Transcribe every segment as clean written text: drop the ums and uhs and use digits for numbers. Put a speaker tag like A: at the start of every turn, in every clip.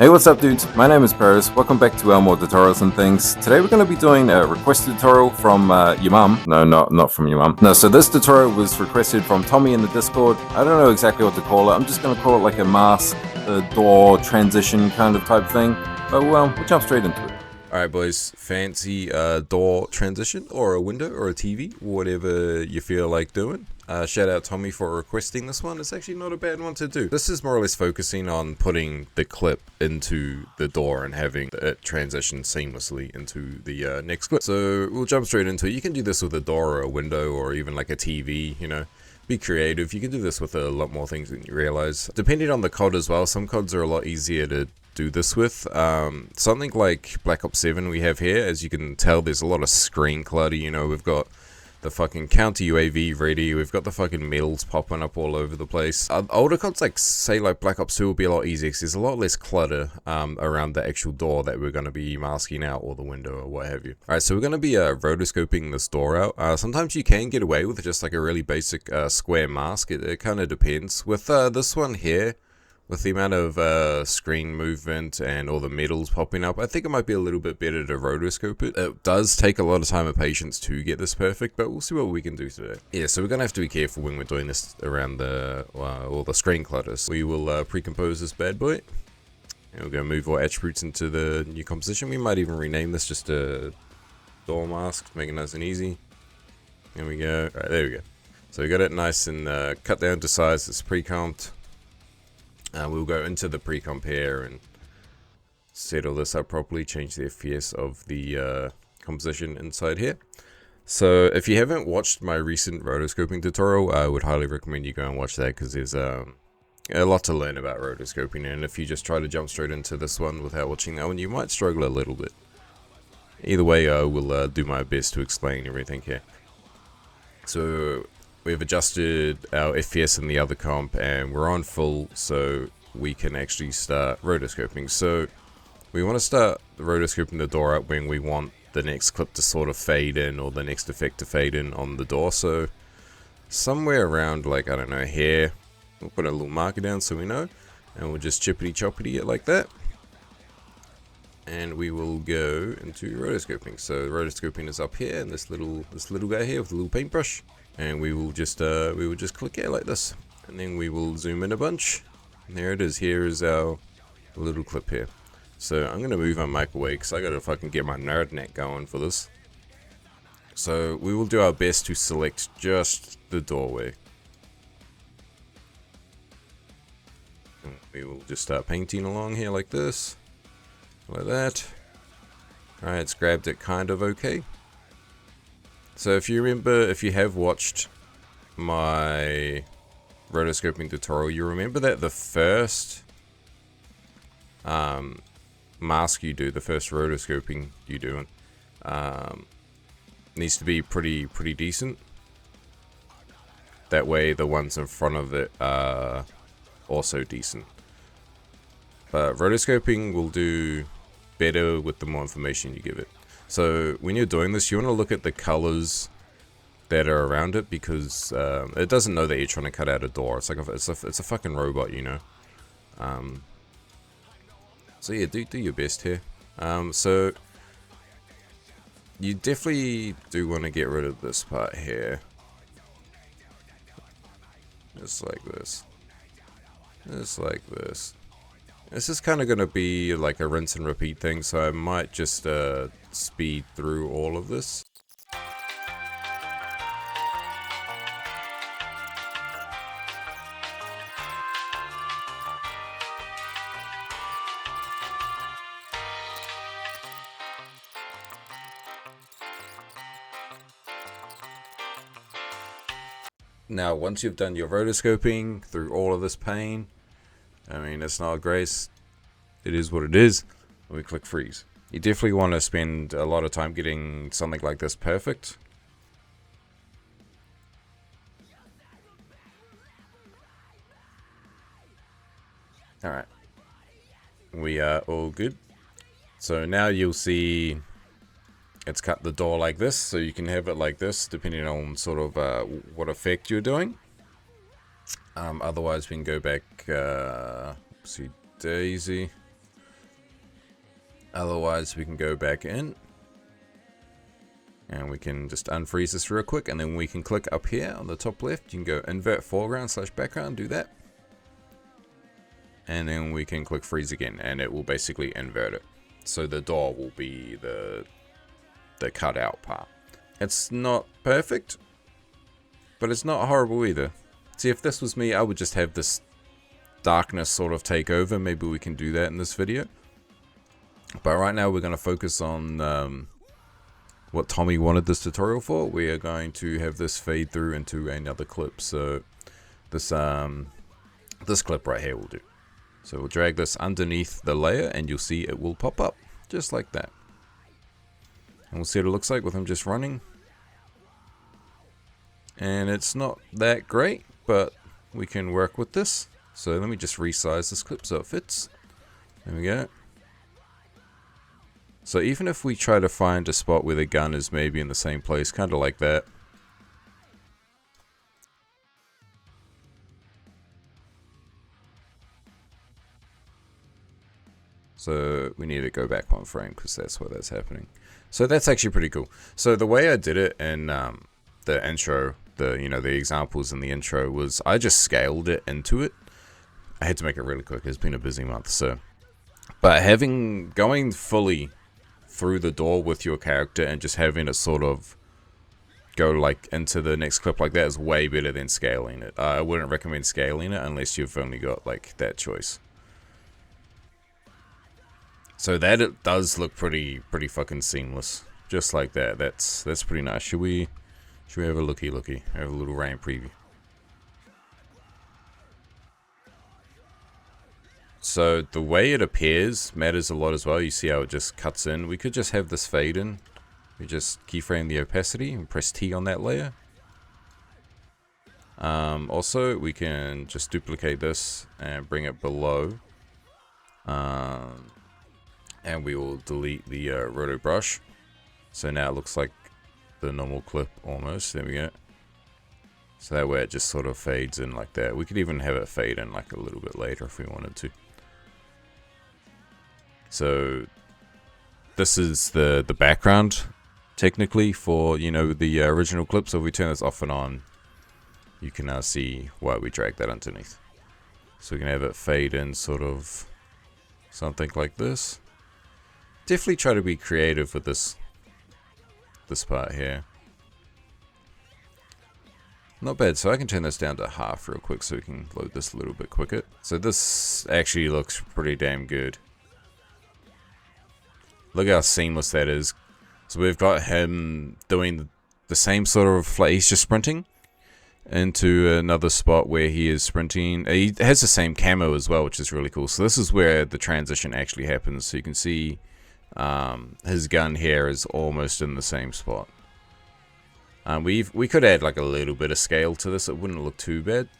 A: Hey, what's up dudes? My name is Peroz. Welcome back to more tutorials and things. Today we're going to be doing a requested tutorial from your mum. No, not from your mum. No, so this tutorial was requested from Tommy in the Discord. I don't know exactly what to call it. I'm just going to call it like a mask, a door transition kind of type thing. But we'll jump straight into it. Alright boys, fancy door transition or a window or a TV, whatever you feel like doing. Shout out Tommy for requesting this one. It's actually not a bad one to do. This is more or less focusing on putting the clip into the door and having it transition seamlessly into the next clip. So we'll jump straight into it. You can do this with a door or a window or even like a TV, you know. Be creative. You can do this with a lot more things than you realize. Depending on the COD as well, some CODs are a lot easier to do this with. Something like Black Ops 7 we have here, as you can tell, there's a lot of screen clutter. You know, we've got the fucking counter UAV ready, we've got the fucking medals popping up all over the place. Older CODs like, say like Black Ops 2 will be a lot easier because there's a lot less clutter around the actual door that we're going to be masking out, or the window or what have you. Alright, so we're going to be rotoscoping this door out. Sometimes you can get away with just like a really basic square mask. It kind of depends. With this one here, with the amount of screen movement and all the medals popping up, I think it might be a little bit better to rotoscope it. It does take a lot of time and patience to get this perfect, but we'll see what we can do today. Yeah, so we're going to have to be careful when we're doing this around the all the screen clutters. We will pre-compose this bad boy, and we're going to move our attributes into the new composition. We might even rename this just a door mask to make it nice and easy. There we go. Alright, there we go. So we got it nice and cut down to size. It's pre-comped. We'll go into the pre-comp here and settle this up properly, change the FPS of the composition inside here. So if you haven't watched my recent rotoscoping tutorial, I would highly recommend you go and watch that, because there's a lot to learn about rotoscoping, and if you just try to jump straight into this one without watching that one, you might struggle a little bit. Either way, I will do my best to explain everything here. So we've adjusted our FPS in the other comp and we're on full, so we can actually start rotoscoping. So we want to start rotoscoping the door out when we want the next clip to sort of fade in, or the next effect to fade in on the door. So somewhere around, like, I don't know, here, we'll put a little marker down so we know, and we'll just chippity choppity it like that. And we will go into rotoscoping. So rotoscoping is up here, and this little guy here with a little paintbrush. And we will just click it like this, and then we will zoom in a bunch, and there it is. Here is our little clip here. So I'm gonna move my mic away because I gotta fucking get my nerd neck going for this. So we will do our best to select just the doorway. And we will just start painting along here like this, like that. Alright, it's grabbed it kind of okay. So if you remember, if you have watched my rotoscoping tutorial, you remember that the first mask you do, the first rotoscoping you do, needs to be pretty decent. That way the ones in front of it are also decent. But rotoscoping will do better with the more information you give it. So when you're doing this, you want to look at the colors that are around it, because it doesn't know that you're trying to cut out a door. It's like it's a fucking robot, you know. So yeah, do your best here. So you definitely do want to get rid of this part here, just like this, just like this. This is kind of going to be like a rinse and repeat thing, so I might just speed through all of this. Now, once you've done your rotoscoping through all of this pain, I mean, it's not great. It is what it is. We click freeze. You definitely want to spend a lot of time getting something like this perfect. Alright. We are all good. So now you'll see it's cut the door like this, so you can have it like this depending on sort of what effect you're doing. Otherwise we can go back, see daisy.
B: Otherwise, we can go back in. And we can just unfreeze this real quick. And then we can click up here on the top left. You can go invert foreground / background. Do that. And then we can click freeze again. And it will basically invert it. So the door will be the cutout part. It's not perfect, but it's not horrible either. See, if this was me, I would just have this darkness sort of take over. Maybe we can do that in this video. But right now we're going to focus on what Tommy wanted this tutorial for. We are going to have this fade through into another clip. So this clip right here will do. So we'll drag this underneath the layer and you'll see it will pop up just like that. And we'll see what it looks like with him just running. And it's not that great, but we can work with this. So let me just resize this clip so it fits. There we go. So even if we try to find a spot where the gun is maybe in the same place, kind of like that. So we need to go back one frame because that's where that's happening. So that's actually pretty cool. So the way I did it in the intro, the examples in the intro was I just scaled it into it. I had to make it really quick. It's been a busy month, so. But going fully through the door with your character and just having it sort of go like into the next clip like that is way better than scaling it. I wouldn't recommend scaling it unless you've only got like that choice. So that it does look pretty fucking seamless, just like that. That's pretty nice. Should we have a looky? Have a little rain preview. So the way it appears matters a lot as well. You see how it just cuts in. We could just have this fade in. We just keyframe the opacity and press T on that layer. Also, we can just duplicate this and bring it below. And we will delete the roto brush. So now it looks like the normal clip almost. There we go. So that way it just sort of fades in like that. We could even have it fade in like a little bit later if we wanted to. So this is the background technically for, the original clip. So if we turn this off and on, you can now see why we dragged that underneath. So we can have it fade in sort of something like this. Definitely try to be creative with this part here. Not bad. So I can turn this down to half real quick so we can load this a little bit quicker. So this actually looks pretty damn good. Look how seamless that is. So we've got him doing the same sort of, like he's just sprinting into another spot where he is sprinting. He has the same camo as well, which is really cool. So this is where the transition actually happens. So you can see his gun here is almost in the same spot. We could add like a little bit of scale to this. It wouldn't look too bad.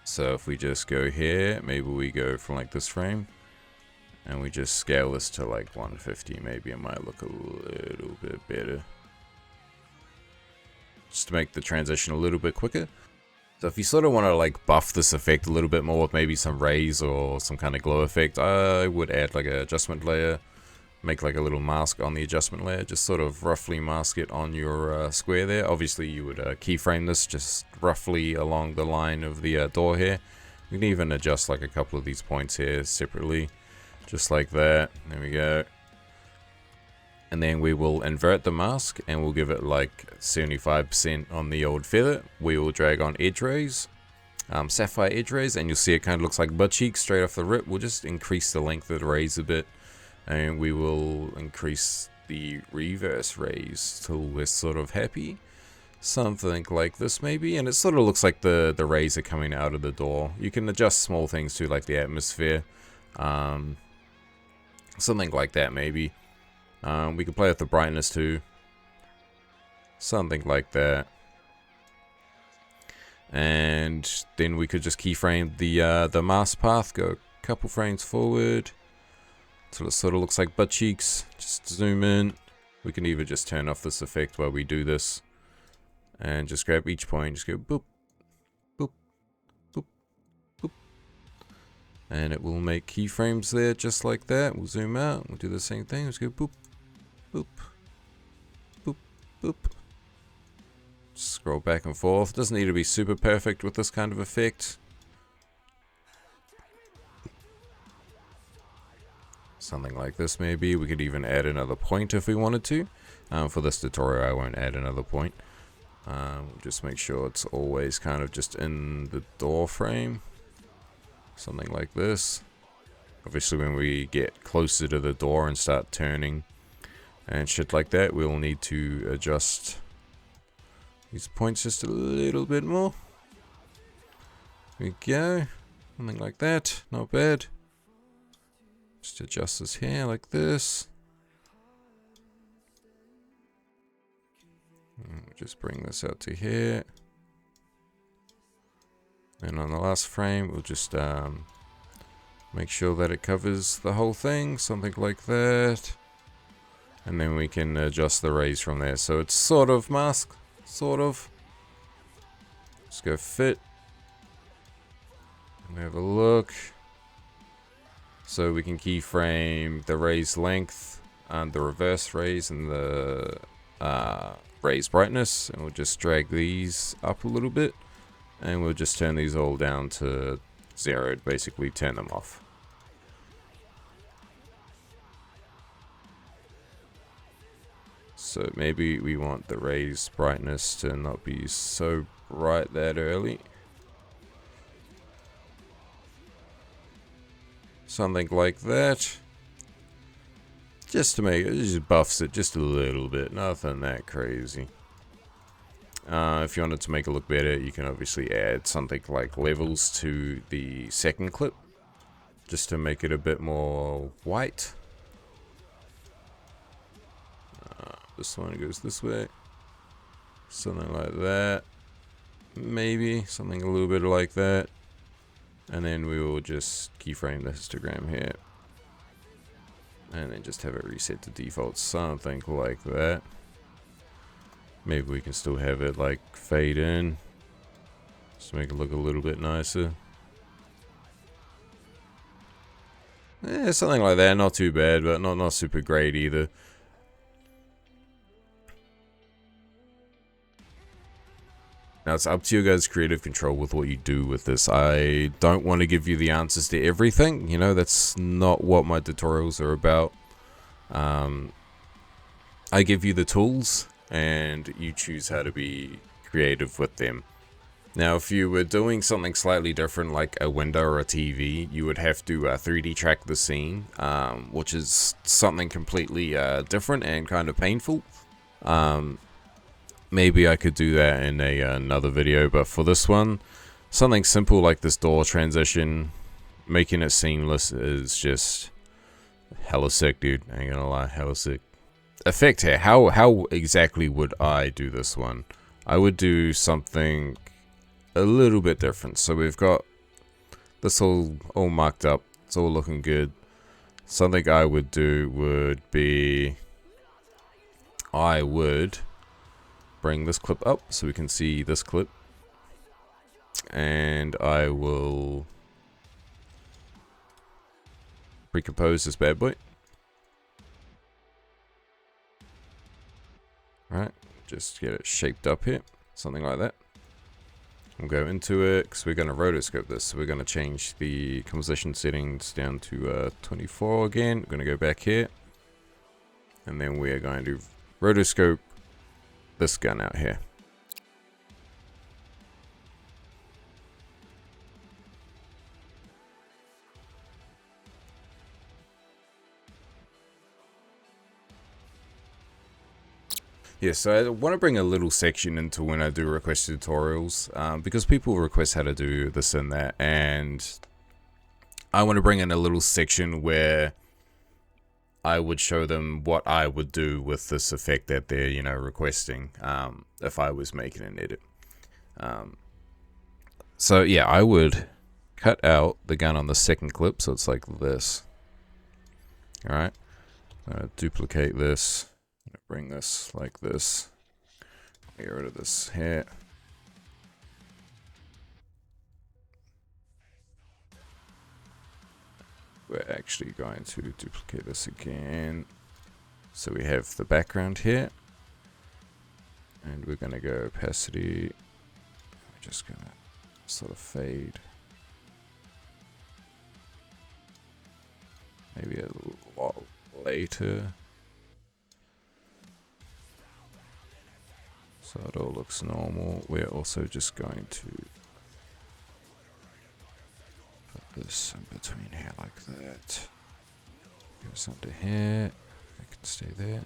B: So if we just go here, maybe we go from like this frame. And we just scale this to like 150. Maybe it might look a little bit better. Just to make the transition a little bit quicker. So if you sort of want to like buff this effect a little bit more with maybe some rays or some kind of glow effect, I would add like an adjustment layer. Make like a little mask on the adjustment layer. Just sort of roughly mask it on your square there. Obviously you would keyframe this just roughly along the line of the door here. You can even adjust like a couple of these points here separately. Just like that. There we go. And then we will invert the mask and we'll give it like 75% on the old feather. We will drag on edge rays, sapphire edge rays, and you'll see it kind of looks like butt cheeks straight off the rip. We'll just increase the length of the rays a bit, and we will increase the reverse rays till we're sort of happy. Something like this maybe, and it sort of looks like the rays are coming out of the door. You can adjust small things too, like the atmosphere. Something like that maybe. We can play with the brightness too. Something like that. And then we could just keyframe the mask path. Go a couple frames forward. So it sort of looks like butt cheeks. Just zoom in. We can either just turn off this effect while we do this. And just grab each point. Just go boop. Boop. Boop. Boop. And it will make keyframes there just like that. We'll zoom out. We'll do the same thing. Let's go boop, boop, boop, boop. Scroll back and forth. Doesn't need to be super perfect with this kind of effect. Something like this maybe. We could even add another point if we wanted to. For this tutorial I won't add another point. We'll just make sure it's always kind of just in the door frame. Something like this. Obviously when we get closer to the door and start turning and shit like that, we'll need to adjust these points just a little bit more. There we go. Something like that. Not bad. Just adjust this here like this. And just bring this out to here. And on the last frame, we'll just make sure that it covers the whole thing. Something like that. And then we can adjust the rays from there. So it's sort of masked. Sort of. Let's go fit. And have a look. So we can keyframe the rays length and the reverse rays and the rays brightness. And we'll just drag these up a little bit. And we'll just turn these all down to 0. Basically turn them off. So maybe we want the rays brightness to not be so bright that early. Something like that. Just to make it, just buffs it just a little bit. Nothing that crazy. If you wanted to make it look better, you can obviously add something like levels to the second clip. Just to make it a bit more white. This one goes this way. Something like that. Maybe something a little bit like that. And then we will just keyframe the histogram here. And then just have it reset to default. Something like that. Maybe we can still have it like fade in. Just to make it look a little bit nicer. Yeah, something like that. Not too bad, but not super great either. Now it's up to you guys' creative control with what you do with this. I don't want to give you the answers to everything. You know, that's not what my tutorials are about. I give you the tools and you choose how to be creative with them. Now, if you were doing something slightly different, like a window or a TV, you would have to 3D track the scene, which is something completely different and kind of painful. Maybe I could do that in another video, but for this one, something simple like this door transition, making it seamless is just hella sick, dude. I ain't gonna lie, hella sick. Effect here, how exactly would I do this one? I would do something a little bit different. So we've got this all marked up, it's all looking good. Something I would do would be, I would bring this clip up so we can see this clip, and I will recompose this bad boy. Right, just get it shaped up here, something like that. We'll go into it because we're going to rotoscope this, so we're going to change the composition settings down to 24 again. We're going to go back here, and then we are going to rotoscope this gun out here. Yeah, so I want to bring a little section into when I do requested tutorials, because people request how to do this and that, and I want to bring in a little section where I would show them what I would do with this effect that they're, you know, requesting, if I was making an edit. So yeah, I would cut out the gun on the second clip, so it's like this. Alright, duplicate this, bring this like this, get rid of this here. we're actually going to duplicate this again. So we have the background here. And we're going to go opacity. We're just going to sort of fade. Maybe a lot later. So it all looks normal. We're also just going to put this in between here like that. Goes under here. It can stay there.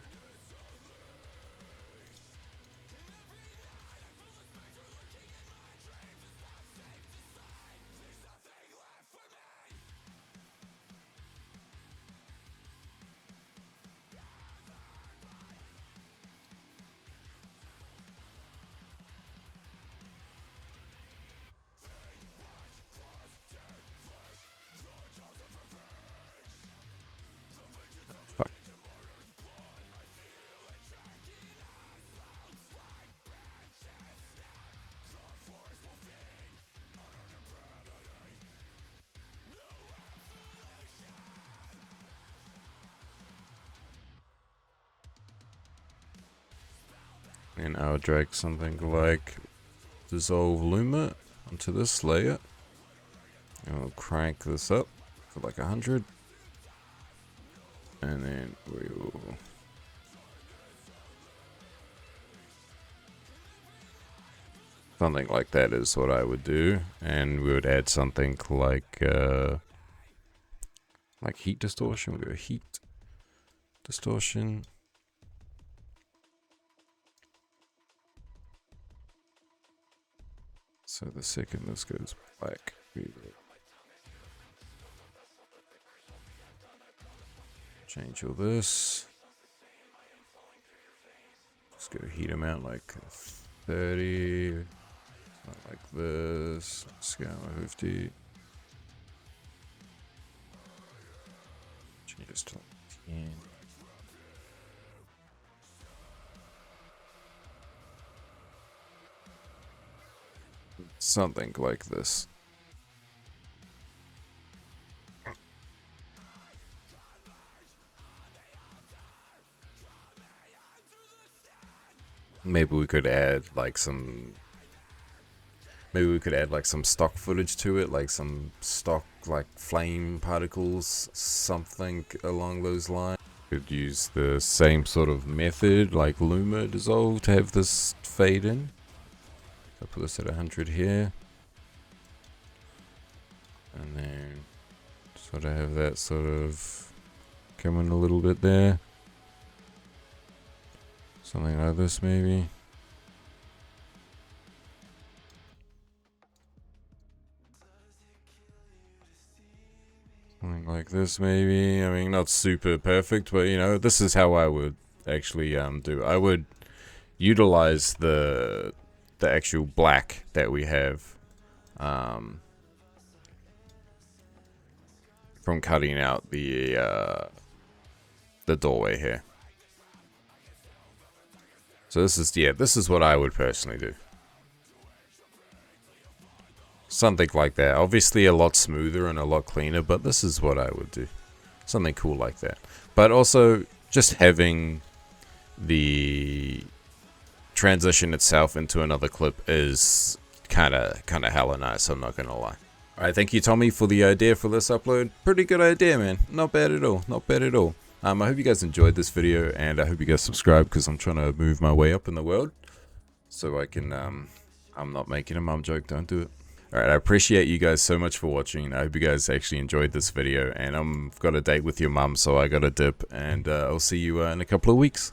B: And I'll drag something like Dissolve Luma onto this layer. And we'll crank this up for like 100. And then we will something like that is what I would do. And we would add something like heat distortion. We'll go heat distortion. So the second this goes black, we will change all this. Just go heat amount like 30, not like this, scale 50. Change this to 10. Something like this. Maybe we could add like some stock footage to it, like some stock like flame particles, something along those lines. Could use the same sort of method like Luma Dissolve to have this fade in. I'll put this at 100 here. And then sort of have that sort of come in a little bit there. Something like this maybe. Something like this maybe. I mean, not super perfect, but you know, this is how I would actually do. I would utilize the actual black that we have from cutting out the doorway here. So this is what I would personally do. Something like that. Obviously a lot smoother and a lot cleaner, but this is what I would do. Something cool like that. But also just having the transition itself into another clip is kind of hella nice, I'm not gonna lie. Alright, thank you Tommy for the idea for this upload. Pretty good idea, man. Not bad at all. Not bad at all. I hope you guys enjoyed this video, and I hope you guys subscribe because I'm trying to move my way up in the world. So I can, I'm not making a mum joke, don't do it. Alright, I appreciate you guys so much for watching. I hope you guys actually enjoyed this video, and I've got a date with your mum, so I got a dip, and I'll see you in a couple of weeks.